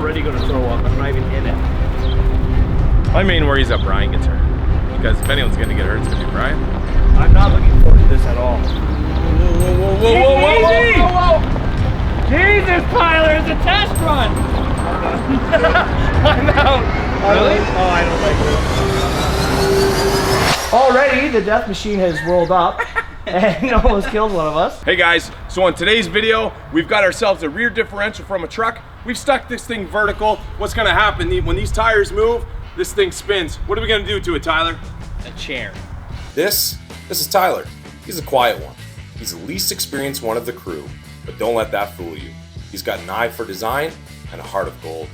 already going to throw up. I'm not even in it. My main worry is that Bryan gets hurt. Because if anyone's going to get hurt, it's going to be Bryan. I'm not looking forward to this at all. Whoa. Jesus, Tyler, it's a test run. I'm out. Really? Oh, I don't like it. Already, the death machine has rolled up and almost killed one of us. Hey guys, so on today's video, we've got ourselves a rear differential from a truck. We've stuck this thing vertical. What's going to happen when these tires move? This thing spins. What are we going to do to it, Tyler? A chair. This is Tyler. He's a quiet one. He's the least experienced one of the crew, but don't let that fool you. He's got an eye for design and a heart of gold.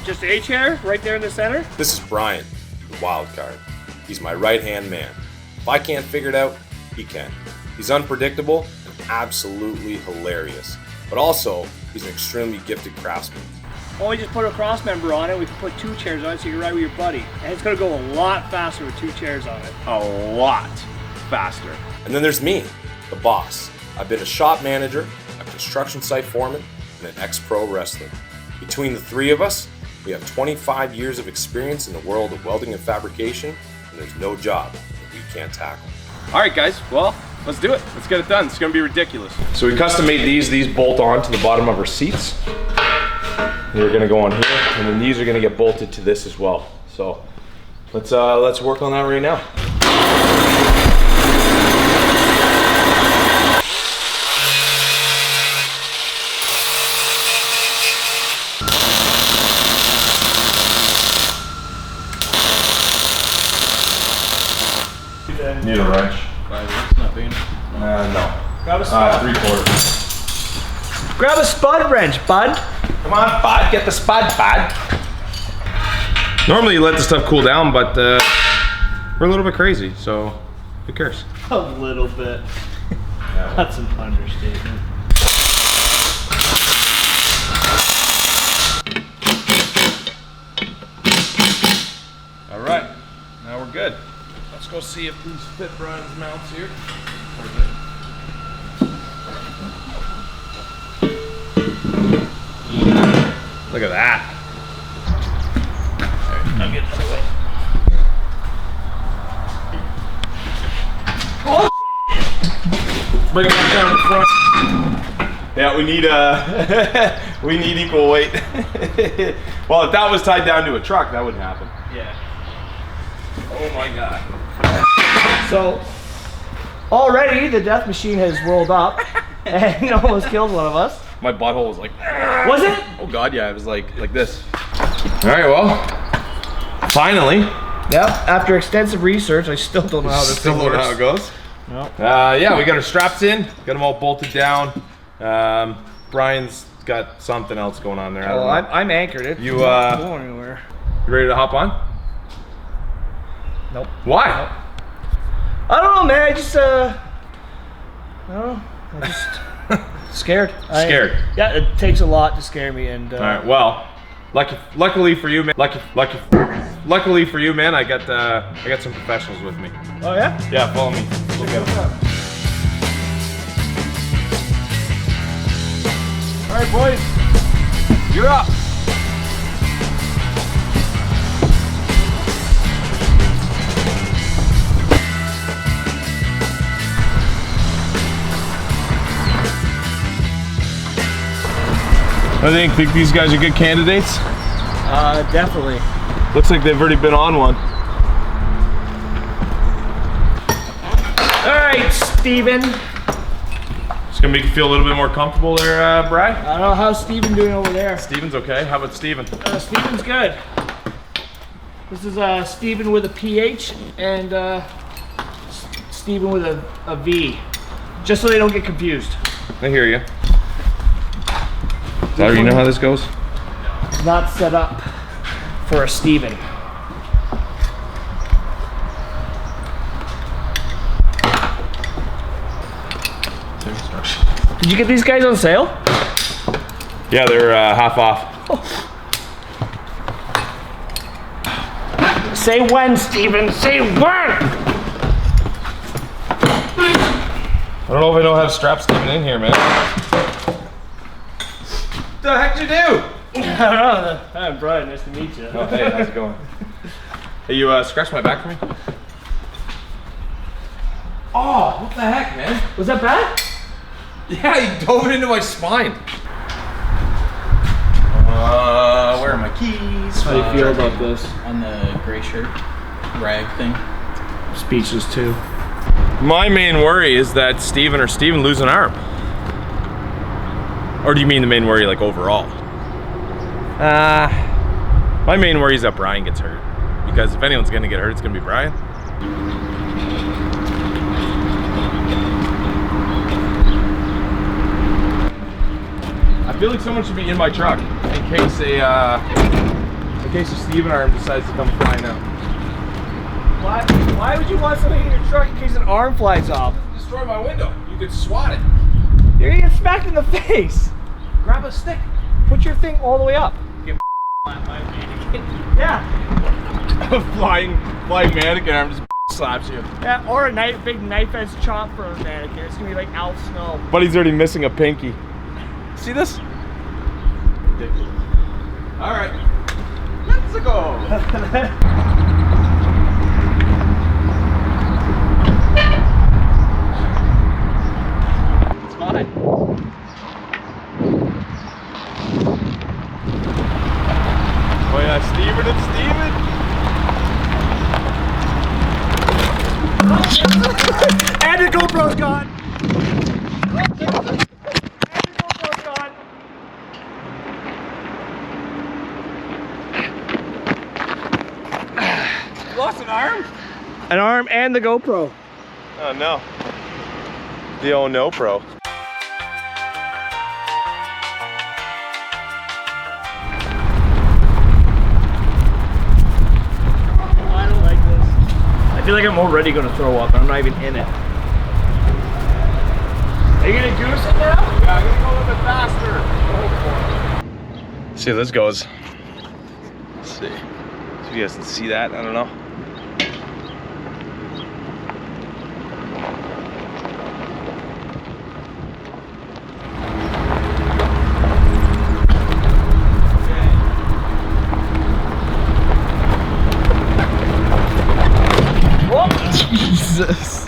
Just a chair right there in the center? This is Bryan, the wild card. He's my right-hand man. If I can't figure it out, he can. He's unpredictable and absolutely hilarious, but also he's an extremely gifted craftsman. Oh, we just put a cross member on it. We can put 2 chairs on it so you can ride with your buddy. And it's going to go a lot faster with 2 chairs on it. A lot faster. And then there's me, the boss. I've been a shop manager, a construction site foreman, and an ex-pro wrestler. Between the 3 of us, we have 25 years of experience in the world of welding and fabrication, and there's no job that we can't tackle. All right, guys. Well, let's do it. Let's get it done. It's going to be ridiculous. So we custom made these. These bolt on to the bottom of our seats. They're going to go on here, and then these are going to get bolted to this as well. So let's work on that right now. Need a wrench. 5 weeks, nothing. No. Grab a spud. 3/4. Grab a spud wrench, bud. Come on, bud. Get the spud, bud. Normally you let the stuff cool down, but we're a little bit crazy, so who cares? A little bit. That's an understatement. All right, now we're good. Let's go see if these fit Bryan's mounts here. Look at that. Alright, I'll get out of the way. Oh! Bring it back down to the front. Yeah, we need equal weight. Well, if that was tied down to a truck, that wouldn't happen. Yeah. Oh my God. So, already the death machine has rolled up and almost killed one of us. My butthole was like, Was it? oh God, yeah, it was like this. All right, well, finally. Yep, after extensive research, I still don't know how this Still thing don't know works. how it goes. Nope. Yeah, we got our straps in, got them all bolted down. Bryan's got something else going on there. I don't Well, know. I'm anchored. It's You, not going anywhere. You ready to hop on? Nope. Why? Nope. I don't know, man. I just, I don't know. I'm just scared. Scared. Yeah, it takes a lot to scare me, and. All right. Well, luckily for you, man. Luckily for you, man. I got some professionals with me. Oh yeah. Yeah, follow me. We'll get them. All right, boys. You're up. I think these guys are good candidates. Definitely. Looks like they've already been on one. All right, Steven. It's gonna make you feel a little bit more comfortable there, Bryan. I don't know how's Steven doing over there. Steven's okay. How about Steven? Steven's good. This is Steven with a PH and Steven with a V. Just so they don't get confused. I hear you. Tyler, you know how this goes? Not set up for a Steven. Did you get these guys on sale? Yeah, they're half off. Oh. Say when, Steven. Say when! I don't know if I don't have straps sticking in here, man. What the heck did you do? I don't know. I'm Bryan. Nice to meet you. Oh, hey, how's it going? Hey, you scratch my back for me? Oh, what the heck, man? Was that bad? Yeah, you dove it into my spine. Where are my keys? How do you feel about this? On the gray shirt, rag thing. Speechless too. My main worry is that Steven lose an arm. Or do you mean the main worry like overall? My main worry is that Bryan gets hurt. Because if anyone's gonna get hurt, it's gonna be Bryan. I feel like someone should be in my truck in case a Steven arm decides to come flying out. Why would you want something in your truck in case an arm flies off? Destroy my window. You could swat it. You're gonna get smacked in the face. Grab a stick. Put your thing all the way up. Get Yeah. a flying mannequin arm just slaps you. Yeah, or a big knife edge chop for a mannequin. It's gonna be like Al Snow. But he's already missing a pinky. See this? Ridiculous. All right. Let's go. It's fine. Oh yeah, Steven and Steven. And the GoPro's gone. And the GoPro's gone. Lost an arm? An arm and the GoPro. Oh no. The oh no pro. I don't like this. I feel like I'm already gonna throw up and I'm not even in it. Are you gonna goose it now? Yeah, I'm gonna go a little bit faster. See how this goes. Let's see. If you guys can see that, I don't know. Jesus.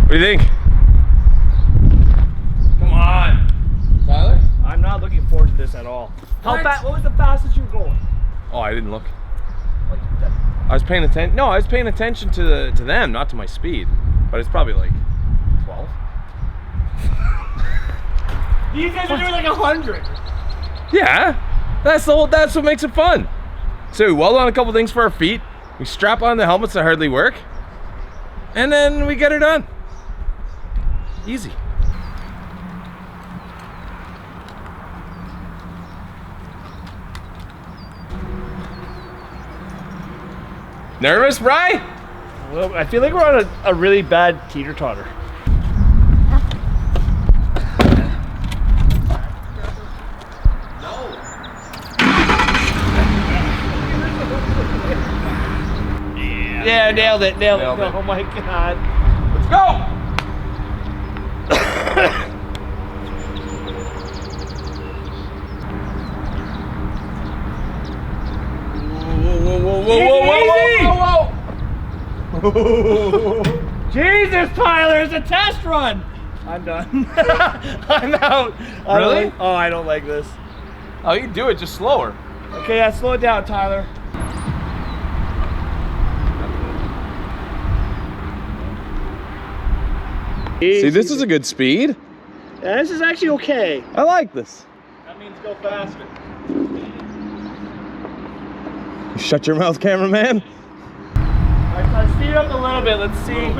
What do you think? Come on. Tyler? I'm not looking forward to this at all. How fast? What was the fastest you were going? Oh, I didn't look. Like that. I was paying attention. No, I was paying attention to them, not to my speed. But it's probably like 12. These guys are doing like 100. Yeah, that's what makes it fun. So we weld on a couple things for our feet. We strap on the helmets that hardly work, and then we get her done. Easy. Nervous, Bryan? Well, I feel like we're on a really bad teeter-totter. Yeah, nailed it. Oh my god. Let's go! Whoa. Jesus, Tyler, it's a test run. I'm done. I'm out. Really? I don't like this. Oh, you can do it, just slower. Okay, yeah, slow it down, Tyler. See, this is a good speed. Yeah, this is actually okay. I like this. That means go faster. Shut your mouth, cameraman. Alright, let's speed up a little bit. Let's see.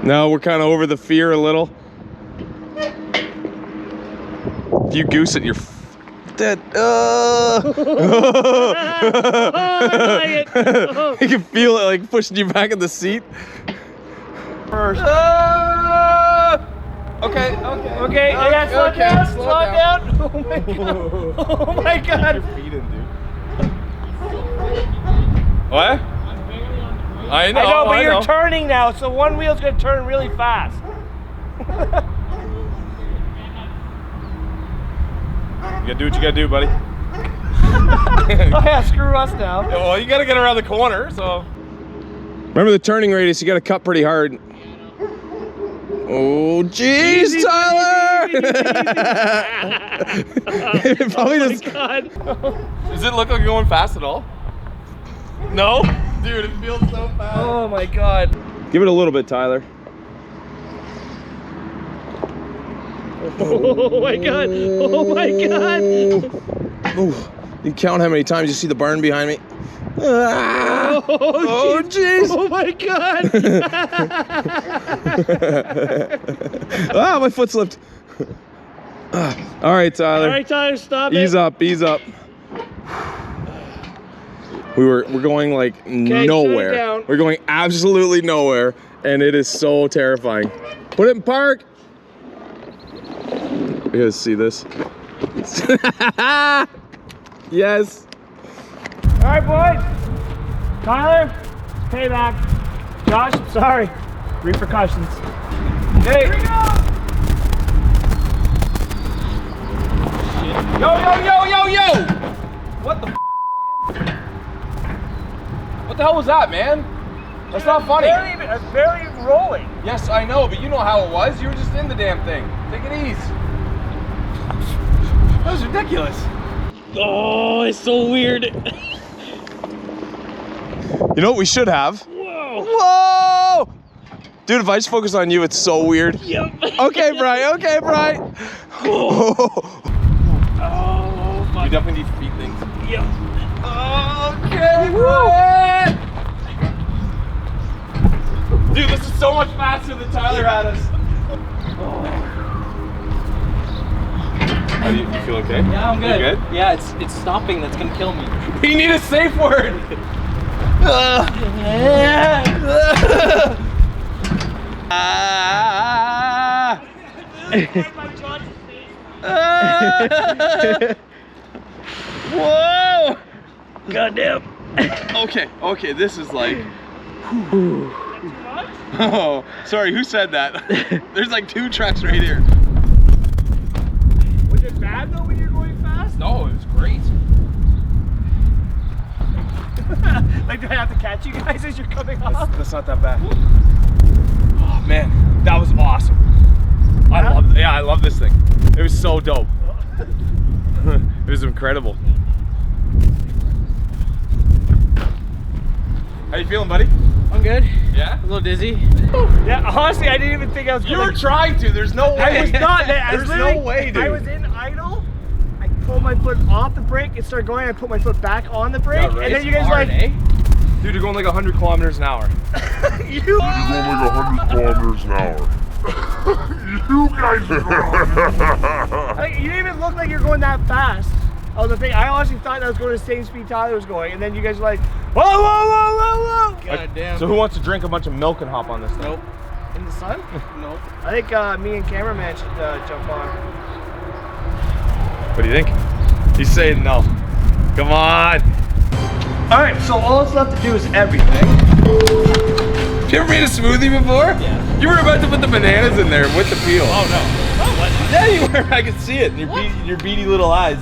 No, we're kind of over the fear a little. If you goose it, you're dead. I like it. You can feel it like pushing you back in the seat. first. Okay. Okay, yeah, slow down, slow down. Oh my god. Your feet in, dude. What? I know, but you're turning now, so one wheel's gonna turn really fast. You gotta do what you gotta do, buddy. Oh yeah, screw us now. Yeah, well, you gotta get around the corner, so. Remember the turning radius, you gotta cut pretty hard. Oh, jeez, Tyler! Probably just. God. Does it look like you're going fast at all? No? Dude, it feels so fast. Oh my god. Give it a little bit, Tyler. Oh my god. Oh my god. Ooh. You can count how many times you see the barn behind me. Ah. Oh, jeez. Oh my god. Ah, my foot slipped. All right, Tyler. All right, Tyler, stop Ease it. up, ease up. We're going like nowhere. down. We're going absolutely nowhere, and it is so terrifying. Put it in park. You guys see this? Yes. All right, boys. Tyler, payback. Josh, I'm sorry. Repercussions. Hey. Here we go. Yo! What the Brian? What the hell was that, man? That's not funny. Barely rolling. Yes, I know, but you know how it was. You were just in the damn thing. Take it easy. That was ridiculous. Oh, it's so weird. You know what we should have? Whoa. Whoa! Dude, if I just focus on you, it's so weird. Yep. Okay, Brian. Okay, Brian. Oh my. You definitely need to feed things. Yep. Okay, Brian. Dude, this is so much faster than Tyler had us. You feel okay? Yeah, I'm good. You good? Yeah, it's stopping that's gonna kill me. You need a safe word. Whoa! Goddamn. Okay, this is like. Oh, sorry, who said that? There's like 2 trucks right here. Was it bad though when you're going fast? No, it was great. Like, do I have to catch you guys as you're coming off? That's not that bad. Oh man, that was awesome. I love this thing. It was so dope. It was incredible. How you feeling, buddy? I'm good. Yeah? A little dizzy. Yeah, honestly, I didn't even think I was You gonna. were trying to. There's no way. I was not. There's no way, dude. I was in idle. I pulled my foot off the brake. It started going. I put my foot back on the brake, Yeah, right. and then you guys Hard, like. eh? Dude, you're going like 100 kilometers an hour. You. You're going like 100 kilometers an hour. You guys are going. Like, you didn't even look like you're going that fast. Oh, the thing. I honestly thought I was going the same speed Tyler was going, and then you guys were like, whoa, whoa, whoa, whoa, whoa. God damn. So who wants to drink a bunch of milk and hop on this thing? Nope. In the sun? Nope. I think me and cameraman should jump on. What do you think? He's saying no. Come on. All right, so all that's left to do is everything. You ever made a smoothie before? Yeah. You were about to put the bananas in there with the peel. Oh no. Oh, what? Yeah, you were. I could see it in your beady little eyes.